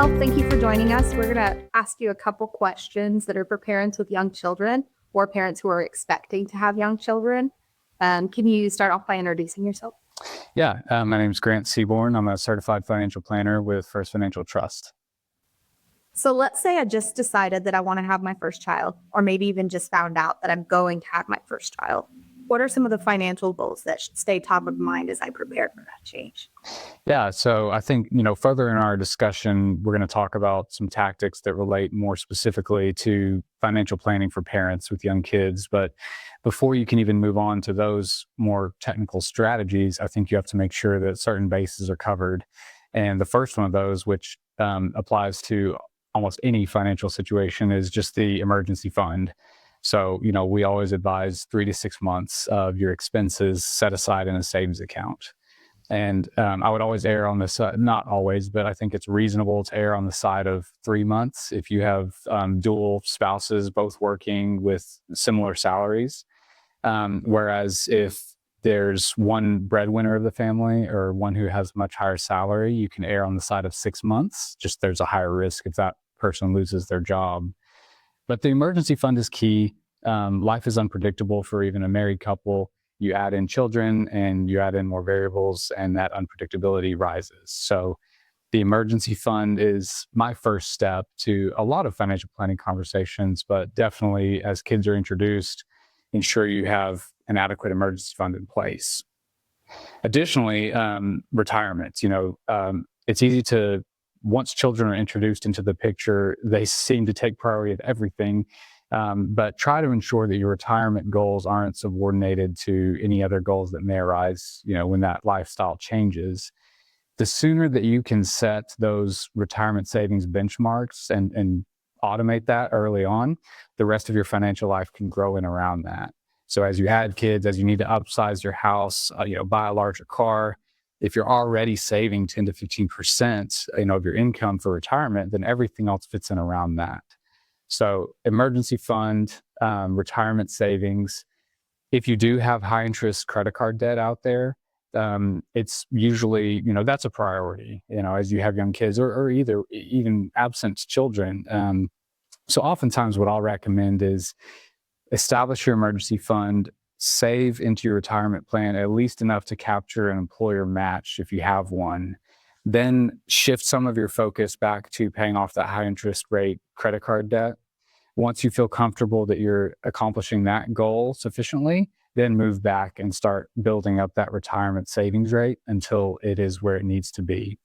Well, thank you for joining us. We're going to ask you a couple questions that are for parents with young children or parents who are expecting to have young children. Can you start off by introducing yourself? Yeah, my name is Grant Seabourne. I'm a certified financial planner with First Financial Trust. So let's say I just decided that I want to have my first child, or maybe even just found out that I'm going to have my first child. What are some of the financial goals that should stay top of mind as I prepare for that change? Yeah, so I think, further in our discussion, we're going to talk about some tactics that relate more specifically to financial planning for parents with young kids. But before you can even move on to those more technical strategies, I think you have to make sure that certain bases are covered. And the first one of those, which applies to almost any financial situation, is just the emergency fund. So, we always advise 3 to 6 months of your expenses set aside in a savings account. And I would always err on this, not always, but I think it's reasonable to err on the side of 3 months if you have dual spouses both working with similar salaries. Whereas if there's one breadwinner of the family or one who has much higher salary, you can err on the side of 6 months. Just there's a higher risk if that person loses their job. But the emergency fund is key. Life is unpredictable for even a married couple. You add in children and you add in more variables, and that unpredictability rises. So the emergency fund is my first step to a lot of financial planning conversations, but definitely as kids are introduced, ensure you have an adequate emergency fund in place. Additionally, retirement. It's easy to, once children are introduced into the picture, they seem to take priority of everything. But try to ensure that your retirement goals aren't subordinated to any other goals that may arise, when that lifestyle changes. The sooner that you can set those retirement savings benchmarks and automate that early on, the rest of your financial life can grow in around that. So as you add kids, as you need to upsize your house, buy a larger car, if you're already saving 10 to 15%, of your income for retirement, then everything else fits in around that. So emergency fund, retirement savings. If you do have high interest credit card debt out there, it's usually, that's a priority, as you have young kids or even absent children. So oftentimes what I'll recommend is establish your emergency fund, save into your retirement plan at least enough to capture an employer match if you have one. Then shift some of your focus back to paying off that high interest rate credit card debt. Once you feel comfortable that you're accomplishing that goal sufficiently, then move back and start building up that retirement savings rate until it is where it needs to be.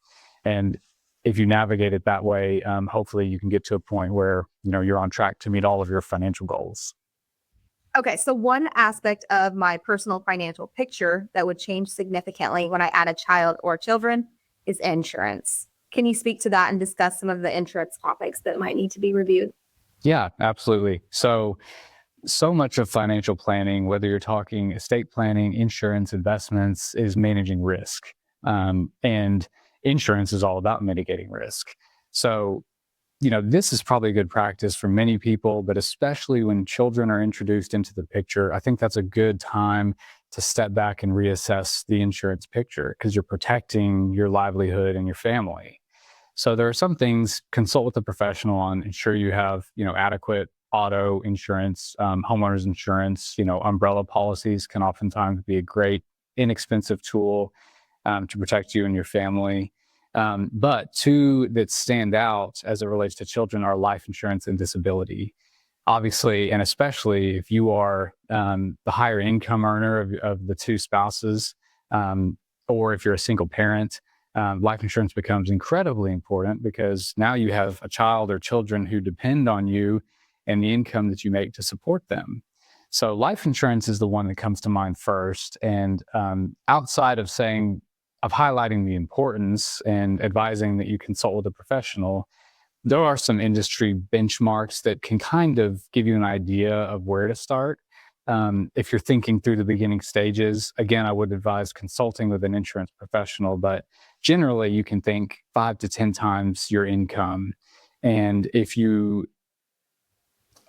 And if you navigate it that way, hopefully you can get to a point where, you're on track to meet all of your financial goals. Okay, so one aspect of my personal financial picture that would change significantly when I add a child or children is insurance. Can you speak to that and discuss some of the insurance topics that might need to be reviewed? Yeah, absolutely. So much of financial planning, whether you're talking estate planning, insurance, investments, is managing risk. And insurance is all about mitigating risk. So, this is probably a good practice for many people, but especially when children are introduced into the picture, I think that's a good time to step back and reassess the insurance picture because you're protecting your livelihood and your family. So there are some things, consult with a professional on, ensure you have, adequate auto insurance, homeowners insurance, umbrella policies can oftentimes be a great, inexpensive tool to protect you and your family. But two that stand out as it relates to children are life insurance and disability. Obviously, and especially if you are the higher income earner of the two spouses, or if you're a single parent, life insurance becomes incredibly important because now you have a child or children who depend on you and the income that you make to support them. So life insurance is the one that comes to mind first. And outside of highlighting the importance and advising that you consult with a professional, there are some industry benchmarks that can kind of give you an idea of where to start. If you're thinking through the beginning stages, again, I would advise consulting with an insurance professional, but generally you can think 5 to 10 times your income. And if you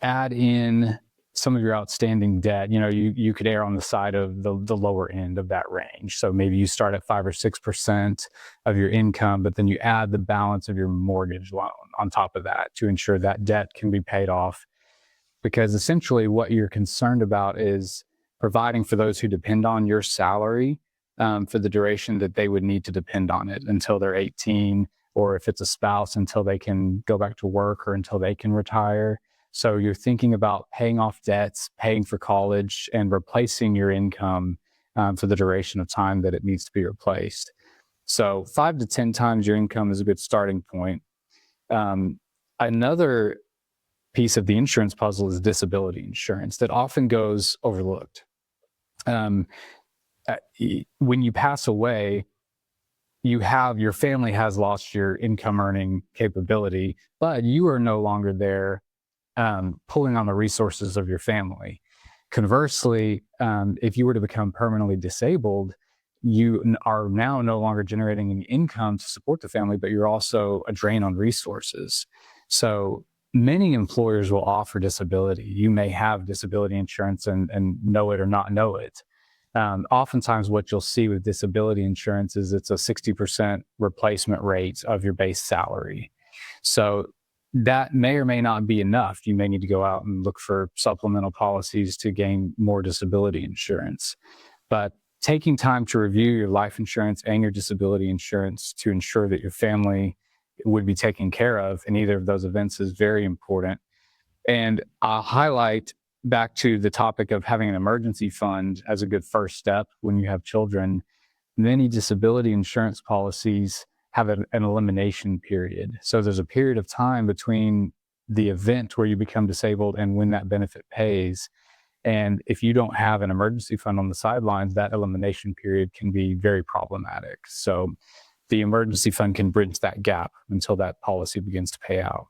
add in some of your outstanding debt, you could err on the side of the lower end of that range. So maybe you start at 5 or 6% of your income, but then you add the balance of your mortgage loan on top of that to ensure that debt can be paid off. Because essentially what you're concerned about is providing for those who depend on your salary for the duration that they would need to depend on it until they're 18, or if it's a spouse, until they can go back to work or until they can retire. So you're thinking about paying off debts, paying for college, and replacing your income for the duration of time that it needs to be replaced. So 5 to 10 times your income is a good starting point. Another piece of the insurance puzzle is disability insurance that often goes overlooked. When you pass away, your family has lost your income earning capability, but you are no longer there pulling on the resources of your family. Conversely, if you were to become permanently disabled, you are now no longer generating any income to support the family, but you're also a drain on resources. So many employers will offer disability. You may have disability insurance and know it or not know it. Oftentimes what you'll see with disability insurance is it's a 60% replacement rate of your base salary. So that may or may not be enough. You may need to go out and look for supplemental policies to gain more disability insurance. But taking time to review your life insurance and your disability insurance to ensure that your family would be taken care of in either of those events is very important. And I'll highlight back to the topic of having an emergency fund as a good first step when you have children. Many disability insurance policies have an elimination period. So there's a period of time between the event where you become disabled and when that benefit pays. And if you don't have an emergency fund on the sidelines, that elimination period can be very problematic. So the emergency fund can bridge that gap until that policy begins to pay out.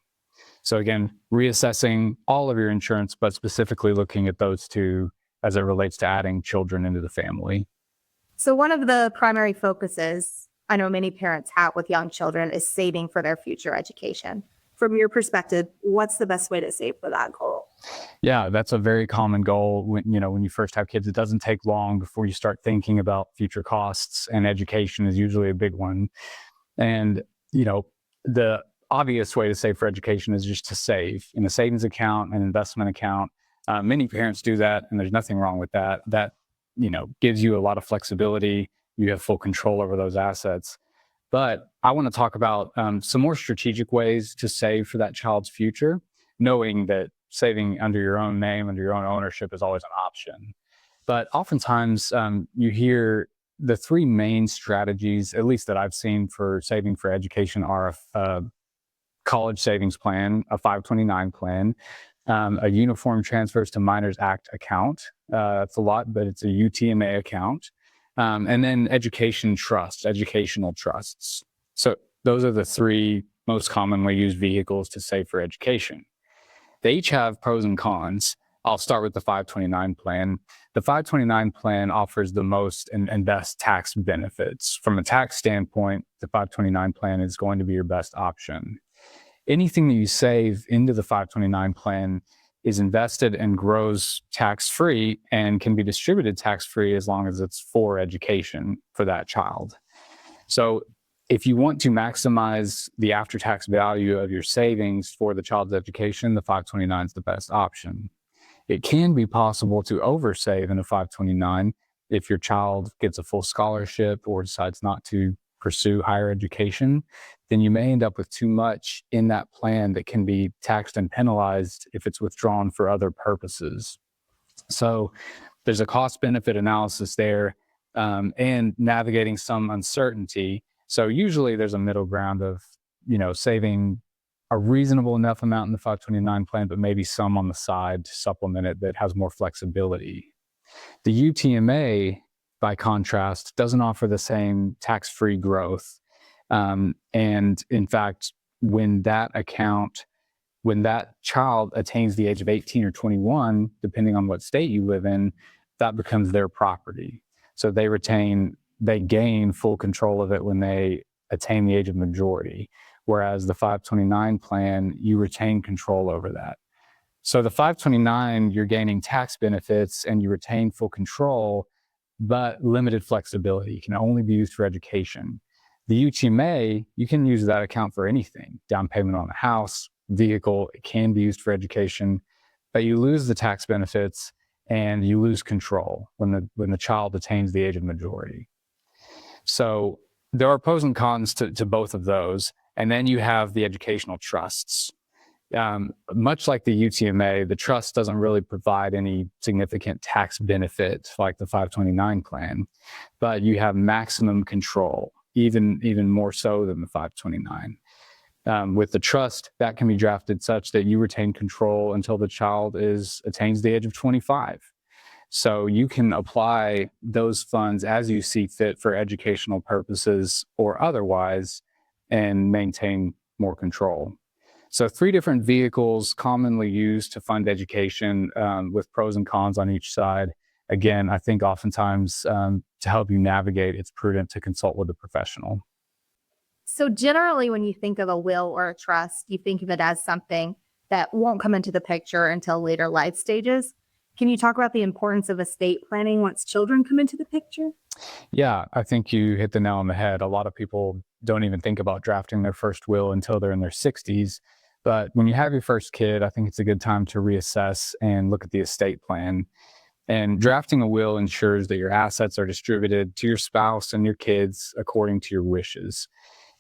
So again, reassessing all of your insurance, but specifically looking at those two as it relates to adding children into the family. So one of the primary focuses I know many parents have with young children is saving for their future education. From your perspective, what's the best way to save for that goal? Yeah, that's a very common goal when you first have kids. It doesn't take long before you start thinking about future costs, and education is usually a big one. And, the obvious way to save for education is just to save in a savings account, an investment account. Many parents do that, and there's nothing wrong with that. That, gives you a lot of flexibility. You have full control over those assets. But I want to talk about some more strategic ways to save for that child's future, knowing that saving under your own name, under your own ownership is always an option. But oftentimes you hear the three main strategies, at least that I've seen for saving for education, are a college savings plan, a 529 plan, a Uniform Transfers to Minors Act account. That's a lot, but it's a UTMA account. And then educational trusts. So those are the three most commonly used vehicles to save for education. They each have pros and cons. I'll start with the 529 plan. The 529 plan offers the most and best tax benefits. From a tax standpoint, the 529 plan is going to be your best option. Anything that you save into the 529 plan is invested and grows tax-free and can be distributed tax-free as long as it's for education for that child. So if you want to maximize the after-tax value of your savings for the child's education, the 529 is the best option. It can be possible to oversave in a 529 if your child gets a full scholarship or decides not to pursue higher education. Then you may end up with too much in that plan that can be taxed and penalized if it's withdrawn for other purposes. So there's a cost benefit analysis there, and navigating some uncertainty. So usually there's a middle ground of, saving a reasonable enough amount in the 529 plan, but maybe some on the side to supplement it that has more flexibility. The UTMA, by contrast, doesn't offer the same tax-free growth. And in fact, when that child attains the age of 18 or 21, depending on what state you live in, that becomes their property. So they gain full control of it when they attain the age of majority. Whereas the 529 plan, you retain control over that. So the 529, you're gaining tax benefits and you retain full control, but limited flexibility. It can only be used for education. The UTMA, you can use that account for anything. Down payment on a house, vehicle, it can be used for education, but you lose the tax benefits and you lose control when the child attains the age of majority. So there are pros and cons to both of those. And then you have the educational trusts. Much like the UTMA, the trust doesn't really provide any significant tax benefit like the 529 plan, but you have maximum control, even more so than the 529. With the trust, that can be drafted such that you retain control until the child attains the age of 25. So you can apply those funds as you see fit for educational purposes or otherwise and maintain more control. So 3 different vehicles commonly used to fund education, with pros and cons on each side. Again, I think oftentimes to help you navigate, it's prudent to consult with a professional. So generally, when you think of a will or a trust, you think of it as something that won't come into the picture until later life stages. Can you talk about the importance of estate planning once children come into the picture? Yeah, I think you hit the nail on the head. A lot of people don't even think about drafting their first will until they're in their 60s. But when you have your first kid, I think it's a good time to reassess and look at the estate plan. And drafting a will ensures that your assets are distributed to your spouse and your kids according to your wishes.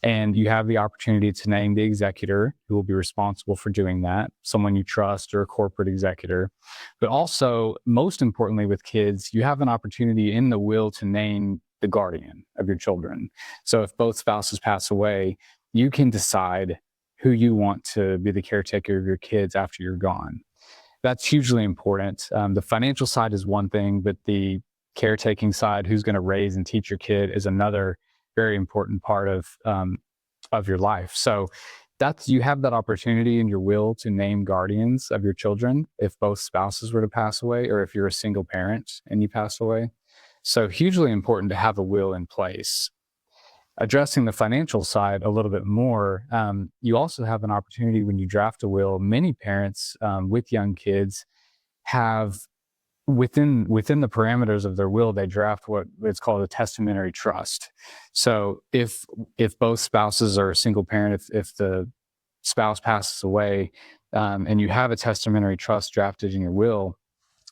And you have the opportunity to name the executor who will be responsible for doing that, someone you trust or a corporate executor. But also, most importantly with kids, you have an opportunity in the will to name the guardian of your children. So if both spouses pass away, you can decide who you want to be the caretaker of your kids after you're gone. That's hugely important. The financial side is one thing, but the caretaking side, who's going to raise and teach your kid, is another very important part of your life. So you have that opportunity in your will to name guardians of your children if both spouses were to pass away, or if you're a single parent and you pass away. So hugely important to have a will in place. Addressing the financial side a little bit more, you also have an opportunity when you draft a will. Many parents with young kids have within the parameters of their will, they draft what it's called a testamentary trust. So if both spouses are a single parent, if the spouse passes away, and you have a testamentary trust drafted in your will,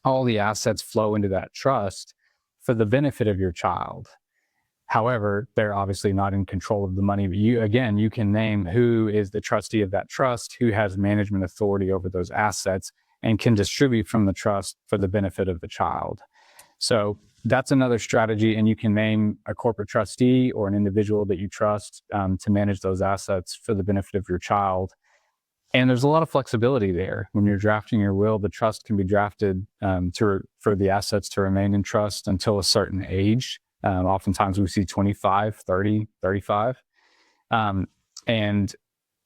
all the assets flow into that trust for the benefit of your child. However, they're obviously not in control of the money, but you can name who is the trustee of that trust, who has management authority over those assets, and can distribute from the trust for the benefit of the child. So that's another strategy. And you can name a corporate trustee or an individual that you trust to manage those assets for the benefit of your child. And there's a lot of flexibility there. When you're drafting your will, the trust can be drafted for the assets to remain in trust until a certain age. Oftentimes we see 25, 30, 35. And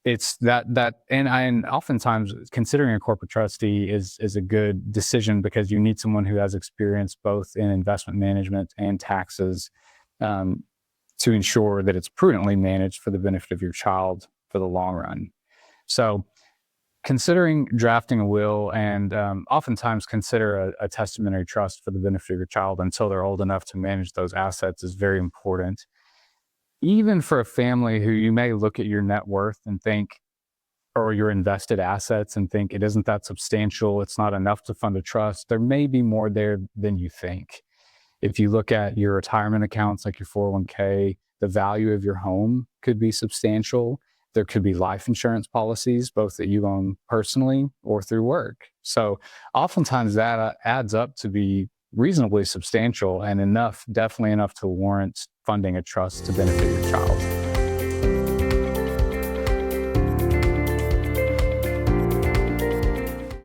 it's and oftentimes considering a corporate trustee is a good decision because you need someone who has experience both in investment management and taxes to ensure that it's prudently managed for the benefit of your child for the long run. So considering drafting a will and oftentimes consider a testamentary trust for the benefit of your child until they're old enough to manage those assets is very important. Even for a family who you may look at your net worth and think, or your invested assets and think it isn't that substantial, it's not enough to fund a trust, there may be more there than you think. If you look at your retirement accounts, like your 401k, the value of your home could be substantial. There could be life insurance policies, both that you own personally or through work. So oftentimes that adds up to be reasonably substantial and definitely enough to warrant funding a trust to benefit your child.